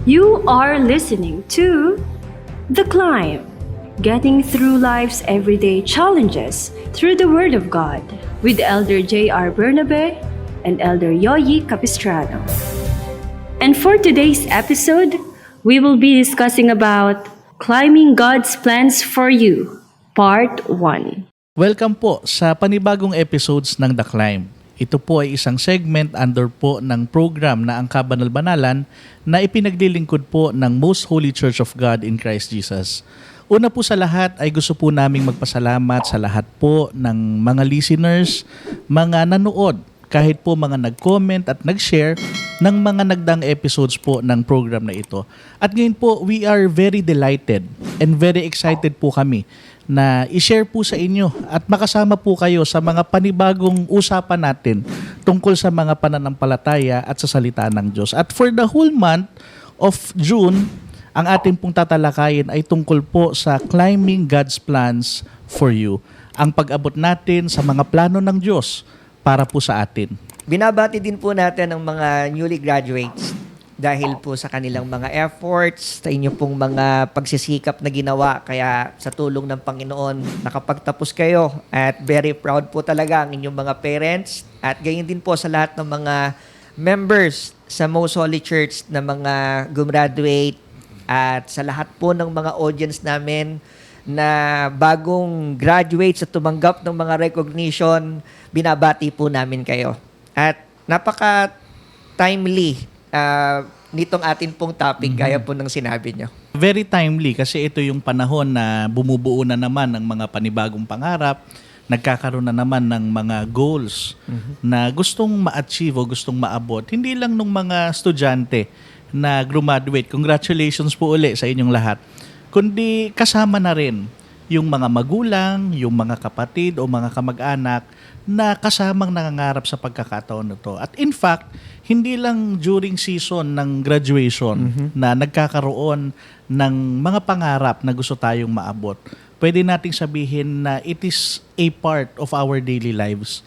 You are listening to The Climb, getting through life's everyday challenges through the Word of God with Elder J.R. Bernabe and Elder Yoyi Capistrano. And for today's episode, we will be discussing about Climbing God's Plans for You, Part 1. Welcome po sa panibagong episodes ng The Climb. Ito po ay isang segment under po ng program na ang Kabanal-Banalan na ipinaglilingkod po ng Most Holy Church of God in Christ Jesus. Una po sa lahat ay gusto po naming magpasalamat sa lahat po ng mga listeners, mga nanood, kahit po mga nag-comment at nag-share ng mga nagdaang episodes po ng program na ito. At ngayon po, we are very delighted and very excited po kami na i-share po sa inyo at makasama po kayo sa mga panibagong usapan natin tungkol sa mga pananampalataya at sa salita ng Diyos. At for the whole month of June, ang ating pong tatalakayin ay tungkol po sa Climbing God's Plans for You. Ang pag-abot natin sa mga plano ng Diyos para po sa atin. Binabati din po natin ang mga newly graduates dahil po sa kanilang mga efforts, sa inyo pong mga pagsisikap na ginawa. Kaya sa tulong ng Panginoon, nakapagtapos kayo at very proud po talaga ang inyong mga parents at gayon din po sa lahat ng mga members sa Most Holy Church na mga gumraduate at sa lahat po ng mga audience namin na bagong graduates at tumanggap ng mga recognition, binabati po namin kayo. At napaka-timely nitong atin pong topic, gaya po ng sinabi nyo. Very timely kasi ito yung panahon na bumubuo na naman ng mga panibagong pangarap, nagkakaroon na naman ng mga goals na gustong ma-achieve o gustong maabot. Hindi lang ng mga estudyante na graduate. Congratulations po uli sa inyong lahat. Kundi kasama na rin yung mga magulang, yung mga kapatid o mga kamag-anak na kasamang nangangarap sa pagkakataon nito. At in fact, hindi lang during season ng graduation na nagkakaroon ng mga pangarap na gusto tayong maabot. Pwede nating sabihin na it is a part of our daily lives.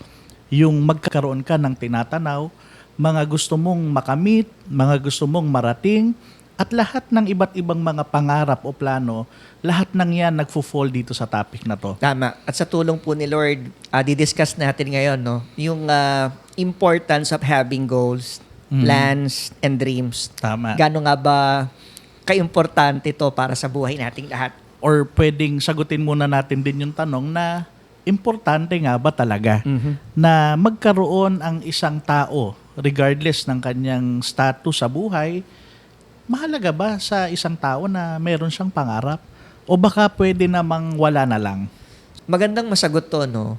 Yung magkakaroon ka ng tinatanaw, mga gusto mong makamit, mga gusto mong marating, at lahat ng iba't ibang mga pangarap o plano, lahat ng yan nagfo-fall dito sa topic na to. Tama. At sa tulong po ni Lord, didiscuss natin ngayon, no? Yung importance of having goals, plans, and dreams. Tama. Gano'n nga ba kaimportante ito para sa buhay nating lahat? Or pwedeng sagutin muna natin din yung tanong na importante nga ba talaga na magkaroon ang isang tao regardless ng kanyang status sa buhay. Mahalaga ba sa isang tao na meron siyang pangarap? O baka pwede namang wala na lang? Magandang masagot to, no?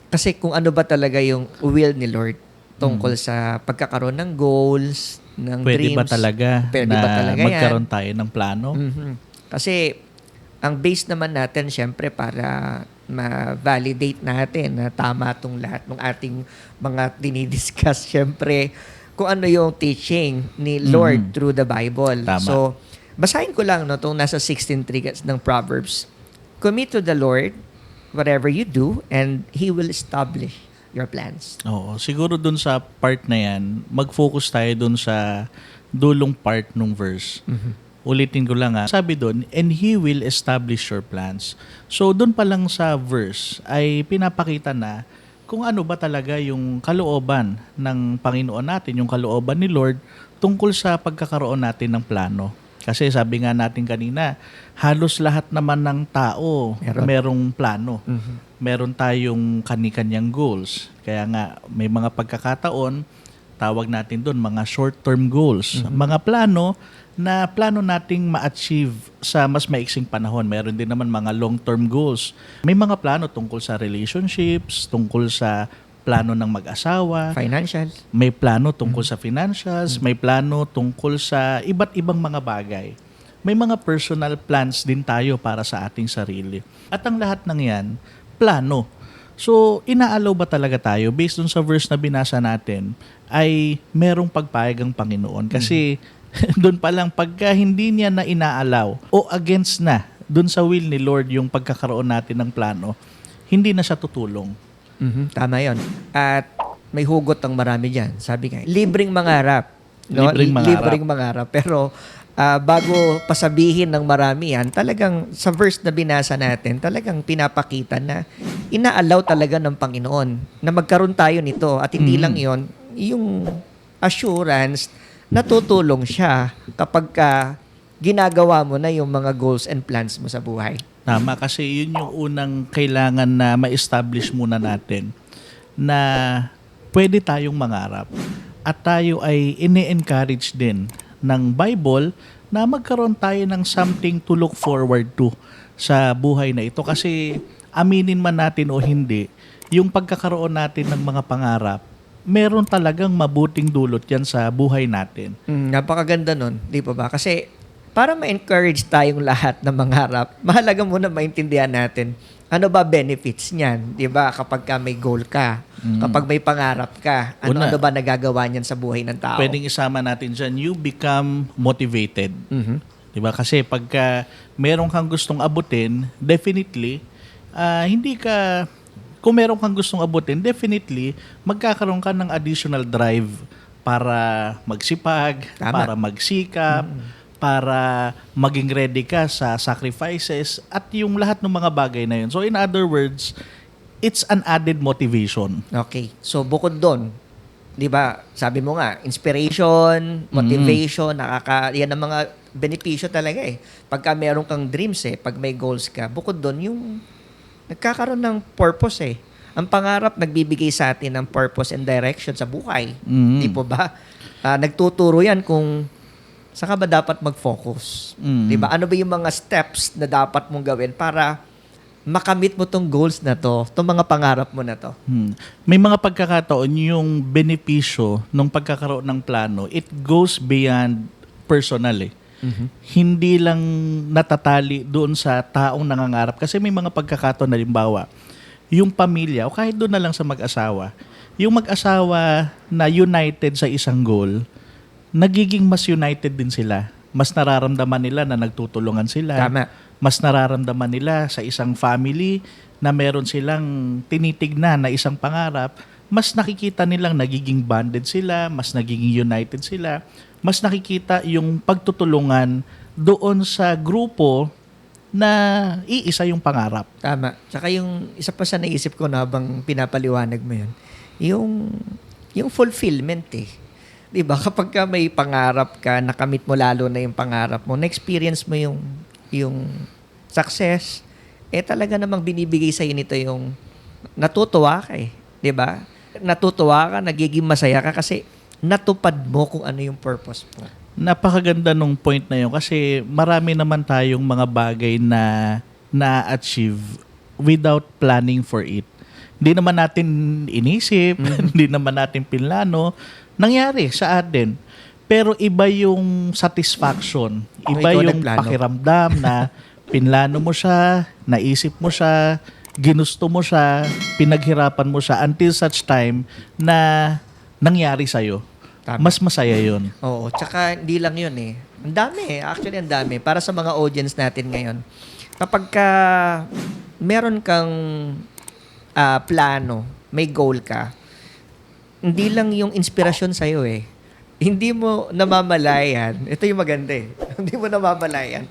Kasi kung ano ba talaga yung will ni Lord tungkol sa pagkakaroon ng goals, ng Pwede dreams. ba talaga Pwede na ba talaga magkaroon tayo ng plano? Kasi ang base naman natin, syempre, para ma-validate natin na tama itong lahat ng ating mga dinidiscuss, syempre, kung ano yung teaching ni Lord through the Bible. Tama. So, basahin ko lang no, itong nasa 16:3 ng Proverbs. Commit to the Lord whatever you do and He will establish your plans. Oo, siguro dun sa part na yan, mag-focus tayo dun sa dulong part ng verse. Ulitin ko lang sabi dun, and He will establish your plans. So dun pa lang sa verse ay pinapakita na kung ano ba talaga yung kalooban ng Panginoon natin, yung kalooban ni Lord tungkol sa pagkakaroon natin ng plano. Kasi sabi nga natin kanina, halos lahat naman ng tao merong plano. Meron tayong kani-kanyang goals. Kaya nga may mga pagkakataon, tawag natin doon mga short-term goals. Mga plano na plano nating ma-achieve sa mas maiksing panahon. Meron din naman mga long-term goals. May mga plano tungkol sa relationships, tungkol sa plano ng mag-asawa. Financials. May plano tungkol sa financials, may plano tungkol sa iba't ibang mga bagay. May mga personal plans din tayo para sa ating sarili. At ang lahat ng yan, plano. So, inaalaw ba talaga tayo, based dun sa verse na binasa natin, ay merong pagpayag ang Panginoon? Kasi doon pa lang, pagka hindi niya na inaalaw o against na doon sa will ni Lord yung pagkakaroon natin ng plano, hindi na siya tutulong. Tama yon. At may hugot ang marami dyan. Sabi nga, libreng mangarap. No? Libreng mangarap. Libreng mangarap. Pero bago pasabihin ng marami yan, talagang sa verse na binasa natin, talagang pinapakita na inaalaw talaga ng Panginoon na magkaroon tayo nito. At hindi lang yon, yung assurance na tutulong siya kapag ginagawa mo na yung mga goals and plans mo sa buhay. Tama, kasi yun yung unang kailangan na ma-establish muna natin na pwede tayong mangarap at tayo ay ini-encourage din ng Bible na magkaroon tayo ng something to look forward to sa buhay na ito. Kasi aminin man natin o hindi, yung pagkakaroon natin ng mga pangarap, meron talagang mabuting dulot yan sa buhay natin. Napakaganda nun, di pa ba? Kasi para ma-encourage tayong lahat na mangarap, mahalaga muna maintindihan natin ano ba benefits niyan, di ba? Kapag may goal ka, kapag may pangarap ka, ano ba nagagawa niyan sa buhay ng tao? Pwedeng isama natin dyan, you become motivated. Di ba? Kasi pagka meron kang gustong abutin, definitely, kung meron kang gustong abutin, definitely, magkakaroon ka ng additional drive para magsipag, Tama. para magsikap, para maging ready ka sa sacrifices at yung lahat ng mga bagay na yun. So in other words, it's an added motivation. Okay. So bukod doon, 'di ba? Sabi mo nga, inspiration, motivation, yan ang mga benepisyo talaga eh. Pagka meron kang dreams pag may goals ka, bukod doon yung nagkakaroon ng purpose eh. Ang pangarap nagbibigay sa atin ng purpose and direction sa buhay. Di po ba? Nagtuturo yan kung saan ka ba dapat mag-focus? Diba? Ano ba yung mga steps na dapat mong gawin para makamit mo tong goals na to, tong mga pangarap mo na to? May mga pagkakataon yung benepisyo ng pagkakaroon ng plano, it goes beyond personal eh. Hindi lang natatali doon sa taong nangangarap. Kasi may mga pagkakataon na limbawa, yung pamilya, o kahit doon na lang sa mag-asawa, yung mag-asawa na united sa isang goal, nagiging mas united din sila. Mas nararamdaman nila na nagtutulungan sila. Tama. Mas nararamdaman nila sa isang family na meron silang tinitignan na isang pangarap. Mas nakikita nilang nagiging bonded sila, mas nagiging united sila. Mas nakikita yung pagtutulungan doon sa grupo na iisa yung pangarap. Tama. Tsaka yung isa pa sa naisip ko na habang pinapaliwanag mo yun, yung fulfillment eh. Diba? Kapag ka may pangarap ka, nakamit mo lalo na yung pangarap mo, na-experience mo yung success, talaga namang binibigay sa'yo nito yung natutuwa ka eh. Diba? Natutuwa ka, nagiging masaya ka kasi natupad mo kung ano yung purpose mo. Napakaganda nung point na yun kasi marami naman tayong mga bagay na na-achieve without planning for it. Hindi naman natin inisip, hindi naman natin pinlano, nangyari sa atin. Pero iba yung satisfaction, iba yung pakiramdam na pinlano mo siya, naisip mo siya, ginusto mo siya, pinaghirapan mo siya until such time na nangyari sa'yo. Tama. Mas masaya yun. Oo, tsaka hindi lang yun eh. Ang dami actually ang dami. Para sa mga audience natin ngayon, kapag ka meron kang plano, may goal ka, hindi lang yung inspirasyon sa'yo eh. Hindi mo namamalayan. Ito yung maganda eh. Hindi mo namamalayan.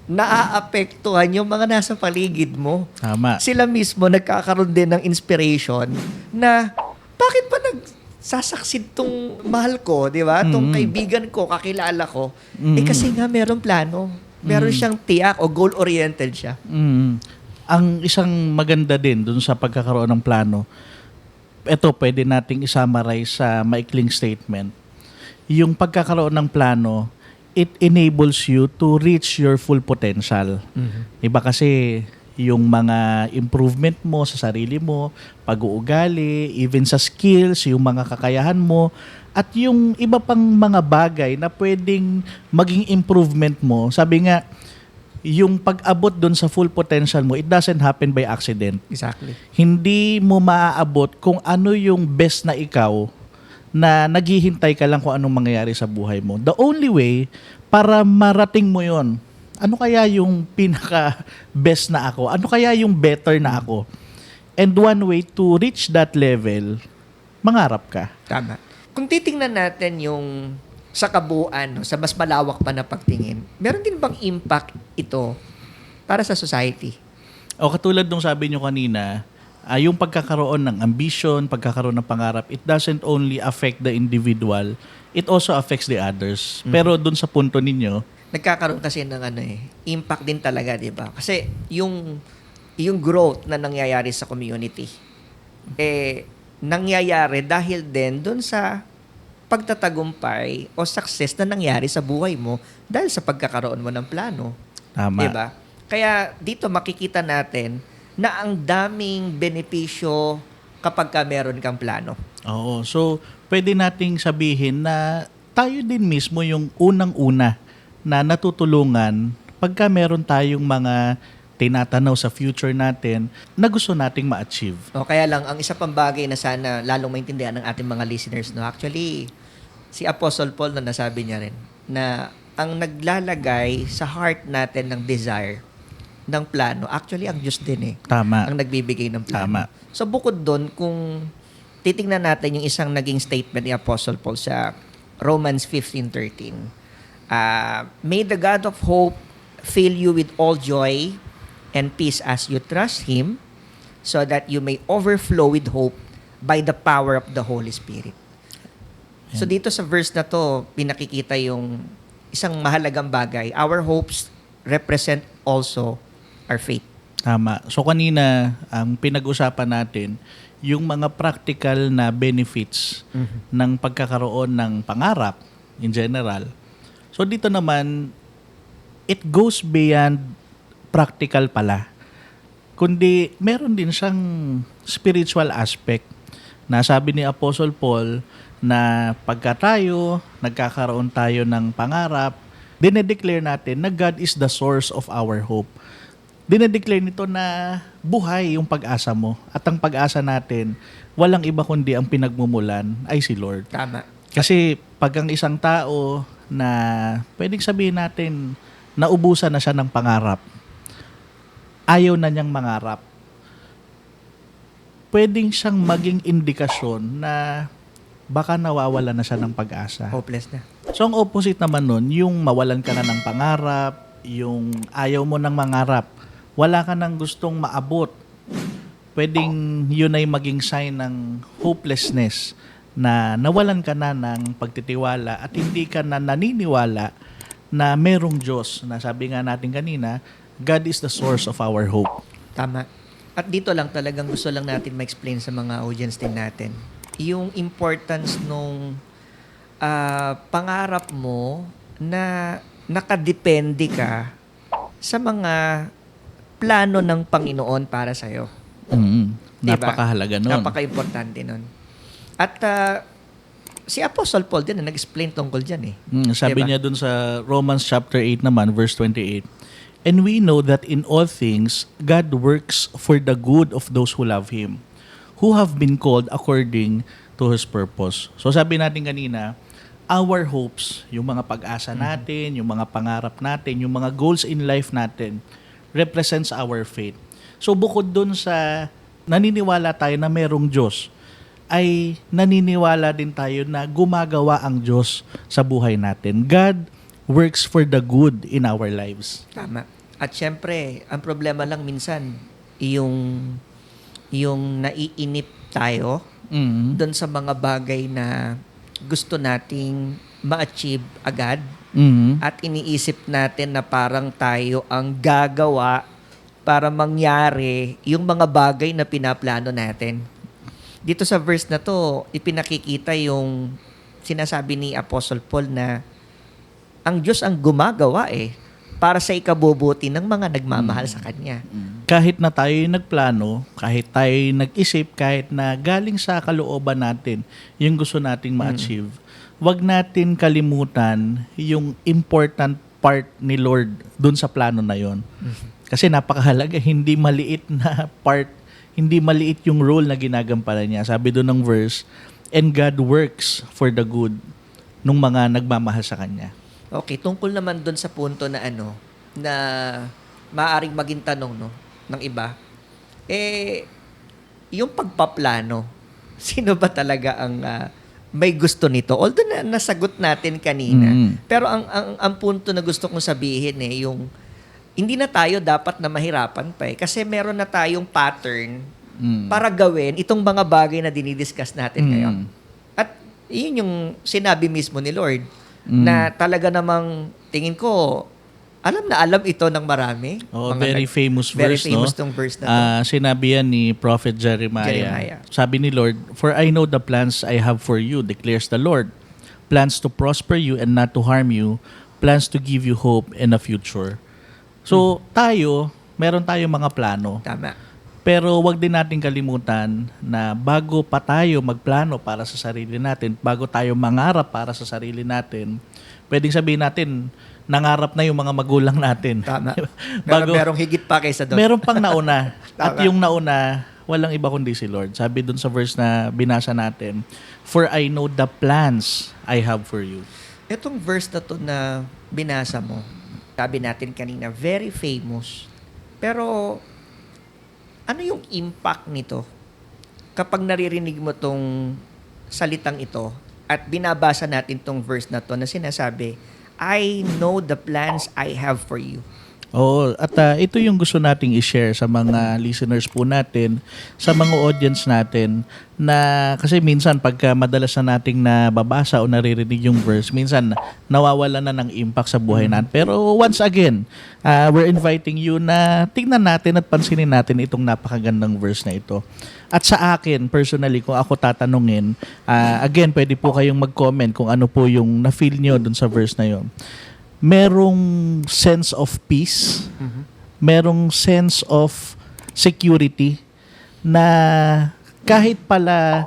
Naaapektuhan yung mga nasa paligid mo. Tama. Sila mismo nagkakaroon din ng inspiration na bakit pa nagsasaksid tong mahal ko, di ba? Tong kaibigan ko, kakilala ko. Kasi nga meron plano. Meron siyang tiyak o goal-oriented siya. Ang isang maganda din dun sa pagkakaroon ng plano, ito pwede nating isummarize sa maikling statement. Yung pagkakaroon ng plano, it enables you to reach your full potential. Diba kasi yung mga improvement mo sa sarili mo, pag-uugali, even sa skills, yung mga kakayahan mo, at yung iba pang mga bagay na pwedeng maging improvement mo. Sabi nga, yung pag-abot doon sa full potential mo, it doesn't happen by accident. Exactly. Hindi mo maaabot kung ano yung best na ikaw na naghihintay ka lang kung anong mangyayari sa buhay mo. The only way para marating mo yon, ano kaya yung pinaka-best na ako? Ano kaya yung better na ako? And one way to reach that level, mangarap ka. Tama. Kung titingnan natin yung sa kabuuan, no, sa mas malawak pa na pagtingin, meron din bang impact ito para sa society? O katulad nung sabi nyo kanina, yung pagkakaroon ng ambition, pagkakaroon ng pangarap, it doesn't only affect the individual, it also affects the others. Pero dun sa punto ninyo, Nagkakaroon kasi ng impact din talaga, 'di ba? Kasi yung growth na nangyayari sa community nangyayari dahil din doon sa pagtatagumpay o success na nangyari sa buhay mo dahil sa pagkakaroon mo ng plano. tama. Diba? Kaya dito makikita natin na ang daming benepisyo kapag ka meron kang plano. Oo. So, pwede nating sabihin na tayo din mismo yung unang-una na natutulungan pagka meron tayong mga tinatanaw sa future natin na gusto nating ma-achieve. O, kaya lang, ang isa pang bagay na sana lalong maintindihan ng ating mga listeners, no? Actually, si Apostle Paul na nasabi niya rin na ang naglalagay sa heart natin ng desire, ng plano, actually, ang Diyos din Tama. ang nagbibigay ng plano. Tama. So, bukod doon, kung titingnan natin yung isang naging statement ni Apostle Paul sa Romans 15:13, may the God of hope fill you with all joy and peace as you trust Him, so that you may overflow with hope by the power of the Holy Spirit. So dito sa verse na to, pinakikita yung isang mahalagang bagay. Our hopes represent also our faith. Tama. So kanina, ang pinag-usapan natin, yung mga practical na benefits ng pagkakaroon ng pangarap in general. So dito naman, it goes beyond practical pala. Kundi meron din siyang spiritual aspect na sabi ni Apostle Paul na pagka tayo, nagkakaroon tayo ng pangarap, dinedeclare natin na God is the source of our hope. Dinedeclare nito na buhay yung pag-asa mo. At ang pag-asa natin, walang iba kundi ang pinagmumulan ay si Lord. Tama. Kasi pag ang isang tao na pwedeng sabihin natin naubusan na siya ng pangarap, ayaw na niyang mangarap, pwedeng siyang maging indikasyon na baka nawawala na siya ng pag-asa. Hopeless na. So ang opposite naman nun, yung mawalan ka na ng pangarap, yung ayaw mo ng mangarap, wala ka nang gustong maabot, pwedeng yun ay maging sign ng hopelessness, na nawalan ka na ng pagtitiwala at hindi ka na naniniwala na merong Diyos, na sabi nga natin kanina, God is the source of our hope. Tama. At dito lang talagang gusto lang natin ma-explain sa mga audience din natin yung importance nung pangarap mo na nakadepende ka sa mga plano ng Panginoon para sa'yo. Diba? Napakahalaga nun. Napaka-importante nun. At si Apostle Paul din na nag-explain tungkol dyan Sabi Diba? niya dun sa Romans chapter 8 naman, verse 28, "And we know that in all things, God works for the good of those who love Him, who have been called according to His purpose." So sabi natin kanina, our hopes, yung mga pag-asa natin, yung mga pangarap natin, yung mga goals in life natin, represents our faith. So bukod dun sa naniniwala tayo na merong Diyos, ay naniniwala din tayo na gumagawa ang Diyos sa buhay natin. God works for the good in our lives. Tama. At syempre, ang problema lang minsan, yung naiinip tayo doon sa mga bagay na gusto nating ma-achieve agad at iniisip natin na parang tayo ang gagawa para mangyari yung mga bagay na pinaplano natin. Dito sa verse na to, ipinakikita yung sinasabi ni Apostle Paul na ang Diyos ang gumagawa para sa ikabubuti ng mga nagmamahal sa Kanya. Kahit na tayo nagplano, kahit tayo nag-isip, kahit na galing sa kalooban natin yung gusto nating ma-achieve, wag natin kalimutan yung important part ni Lord dun sa plano na yon. Kasi napakahalaga, hindi maliit na part, hindi maliit yung role na ginagampanan niya. Sabi doon ng verse, "And God works for the good nung mga nagmamahal sa Kanya." Okay, tungkol naman doon sa punto na na maaaring maging tanong ng iba, yung pagpaplano, sino ba talaga may gusto nito. Although nasagot natin kanina. Mm. Pero ang punto na gusto kong sabihin yung hindi na tayo dapat na mahirapan pa Kasi meron na tayong pattern para gawin itong mga bagay na dinidiscuss natin ngayon. At yun yung sinabi mismo ni Lord na talaga namang tingin ko alam ito ng marami. Very famous very verse, famous no? tong verse na to. Sinabi yan ni Prophet Jeremiah. Sabi ni Lord, "For I know the plans I have for you, declares the Lord. Plans to prosper you and not to harm you. Plans to give you hope and a future." So, meron tayong mga plano. Tama. Pero wag din natin kalimutan na bago pa tayo magplano para sa sarili natin, bago tayo mangarap para sa sarili natin, pwedeng sabihin natin, nangarap na yung mga magulang natin. Tama. Merong higit pa kaysa doon. Meron pang nauna. At Tama. yung nauna, walang iba kundi si Lord. Sabi dun sa verse na binasa natin, "For I know the plans I have for you." Itong verse na to na binasa mo, sabi natin kanina, very famous. Pero, ano yung impact nito kapag naririnig mo tong salitang ito at binabasa natin tong verse na to na sinasabi, "I know the plans I have for you." Oo, at ito yung gusto nating i-share sa mga listeners po natin, sa mga audience natin, na kasi minsan pagka madalas na nating nababasa o naririnig yung verse, minsan nawawala na ng impact sa buhay natin. Pero once again, we're inviting you na tingnan natin at pansinin natin itong napakagandang verse na ito. At sa akin, personally, kung ako tatanungin, again, pwede po kayong mag-comment kung ano po yung na-feel nyo dun sa verse na yun. Merong sense of peace, merong sense of security na kahit pala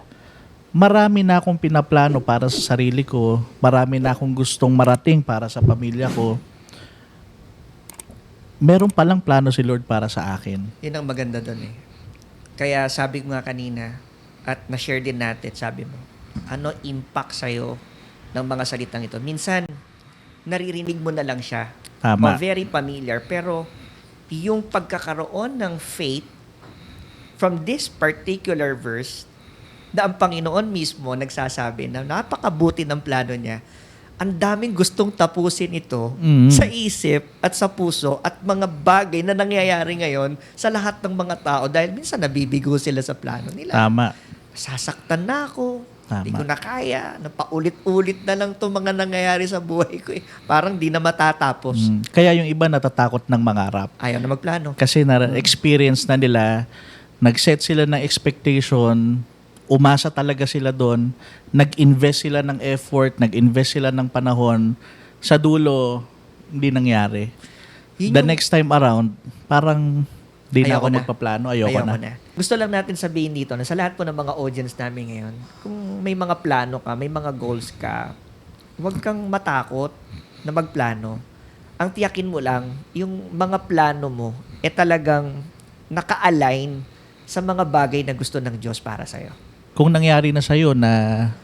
marami na akong pinaplano para sa sarili ko, marami na akong gustong marating para sa pamilya ko, meron palang plano si Lord para sa akin. Yun ang maganda doon Kaya sabi ko nga kanina, at na-share din natin, sabi mo, ano impact sa'yo ng mga salitang ito? Minsan, naririnig mo na lang siya. Tama. O very familiar. Pero, yung pagkakaroon ng faith from this particular verse, na ang Panginoon mismo nagsasabi na napakabuti ng plano niya, ang daming gustong tapusin ito sa isip at sa puso at mga bagay na nangyayari ngayon sa lahat ng mga tao dahil minsan nabibigo sila sa plano nila. Tama. Sasaktan na ako. Tama. Hindi ko na kaya. Napaulit-ulit na lang itong mga nangyayari sa buhay ko. Parang di na matatapos. Kaya yung iba natatakot ng mangarap. Ayaw na magplano. Kasi na-experience na nila, nag-set sila ng expectation, umasa talaga sila doon, nag-invest sila ng effort, nag-invest sila ng panahon, sa dulo, hindi nangyari. The next time around, parang di na ako magpaplano, ayoko na. Gusto lang natin sabihin dito na sa lahat po ng mga audience namin ngayon, kung may mga plano ka, may mga goals ka, huwag kang matakot na magplano. Ang tiyakin mo lang, yung mga plano mo, talagang naka-align sa mga bagay na gusto ng Diyos para sa'yo. Kung nangyari na sa'yo na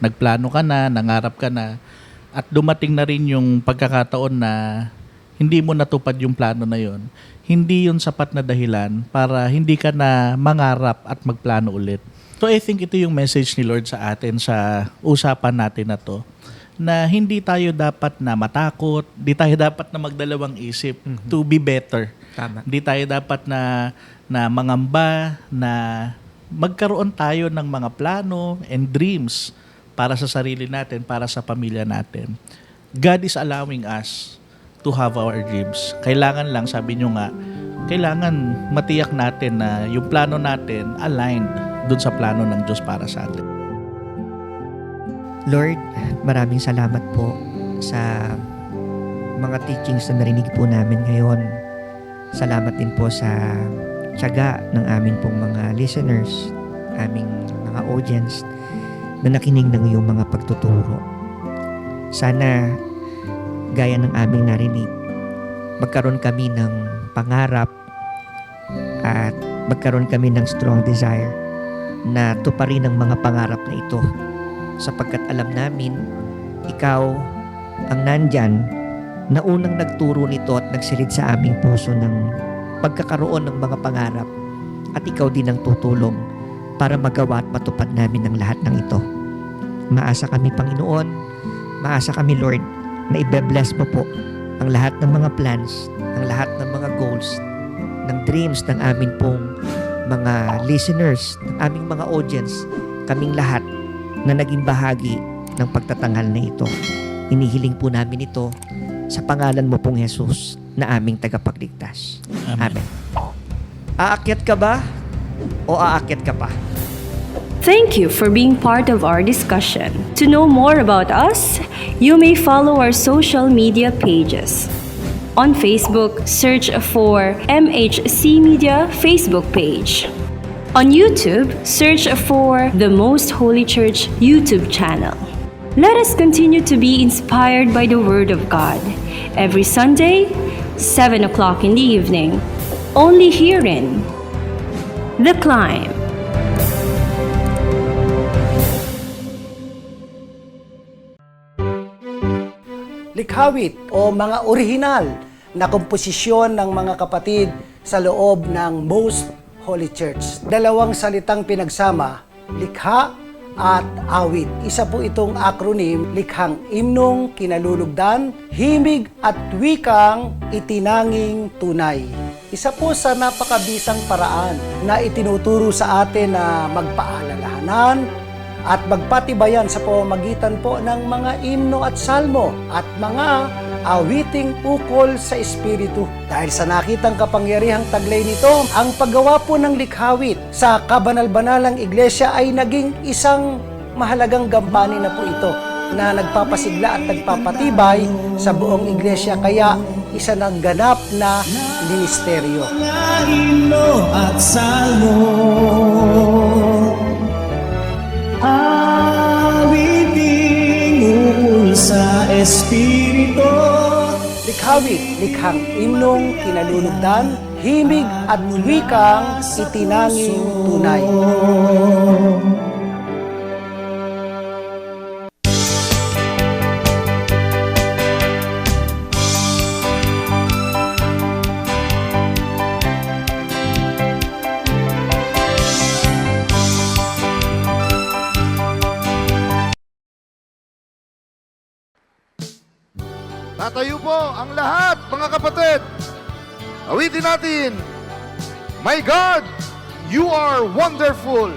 nagplano ka na, nangarap ka na, at dumating na rin yung pagkakataon na hindi mo natupad yung plano na yon, hindi yun sapat na dahilan para hindi ka na mangarap at magplano ulit. So I think ito yung message ni Lord sa atin sa usapan natin na to, na hindi tayo dapat na matakot, hindi tayo dapat na magdalawang isip to be better. Tama. Hindi tayo dapat na mangamba, na magkaroon tayo ng mga plano and dreams para sa sarili natin, para sa pamilya natin. God is allowing us to have our dreams. Kailangan lang, sabi nyo nga, kailangan matiyak natin na yung plano natin aligned dun sa plano ng Diyos para sa atin. Lord, maraming salamat po sa mga teachings na narinig po namin ngayon. Salamat din po sa tiyaga ng amin pong mga listeners, aming mga audience na nakinig ng iyong mga pagtuturo. Sana, gaya ng aming narinig, magkaroon kami ng pangarap at magkaroon kami ng strong desire na tuparin ang mga pangarap na ito sapagkat alam namin ikaw ang nandyan na unang nagturo nito at nagsilid sa aming puso ng pagkakaroon ng mga pangarap at ikaw din ang tutulong para magawa at matupad namin ang lahat ng ito. Maasa kami, Panginoon. Maasa kami, Lord, na ibe-bless mo po ang lahat ng mga plans, ang lahat ng mga goals, ng dreams ng amin pong mga listeners, ng aming mga audience, kaming lahat na naging bahagi ng pagtatanghal na ito. Inihiling po namin ito sa pangalan mo pong Jesus na aming tagapagligtas. Amen. Aakyat ka ba o aakyat ka pa? Thank you for being part of our discussion. To know more about us, you may follow our social media pages. On Facebook, search for MHC Media Facebook page. On YouTube, search for the Most Holy Church YouTube channel. Let us continue to be inspired by the Word of God. Every Sunday, 7 o'clock in the evening, only here in The Climb. Likhawit o mga orihinal na komposisyon ng mga kapatid sa loob ng Most Holy Church. Dalawang salitang pinagsama, likha at awit. Isa po itong acronym, likhang imnong kinalulugdan, himig at wikang itinanging tunay. Isa po sa napakabisang paraan na itinuturo sa atin na magpaalalahanan at magpatibayan sa pamamagitan po ng mga imno at salmo at mga awiting ukol sa Espiritu. Dahil sa nakitang kapangyarihang taglay nito, ang paggawa po ng likhawit sa kabanal-banalang iglesia ay naging isang mahalagang gampanin na po ito na nagpapasigla at nagpapatibay sa buong iglesia. Kaya isa ng ganap na ministeryo. Himno at salmo, awiting ukol sa Espiritu. Likhawit, likhang imnong kinalulugdan, himig at wikang itinanging tunay. Tatayo po ang lahat, mga kapatid. Awitin natin, My God, You are wonderful.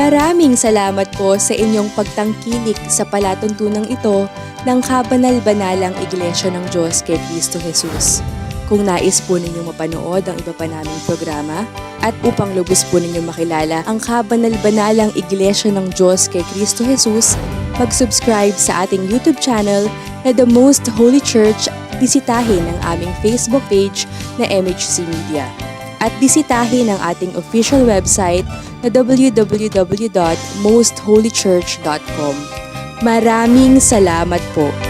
Maraming salamat po sa inyong pagtangkilik sa palatuntunang ito ng Kabanal-Banalang Iglesia ng Diyos kay Cristo Jesus. Kung nais po ninyong mapanood ang iba pa naming programa at upang lubos po ninyong makilala ang Kabanal-Banalang Iglesia ng Diyos kay Cristo Jesus, mag-subscribe sa ating YouTube channel na The Most Holy Church, bisitahin ang aming Facebook page na MHC Media. At bisitahin ang ating official website na www.mostholychurch.com. Maraming salamat po.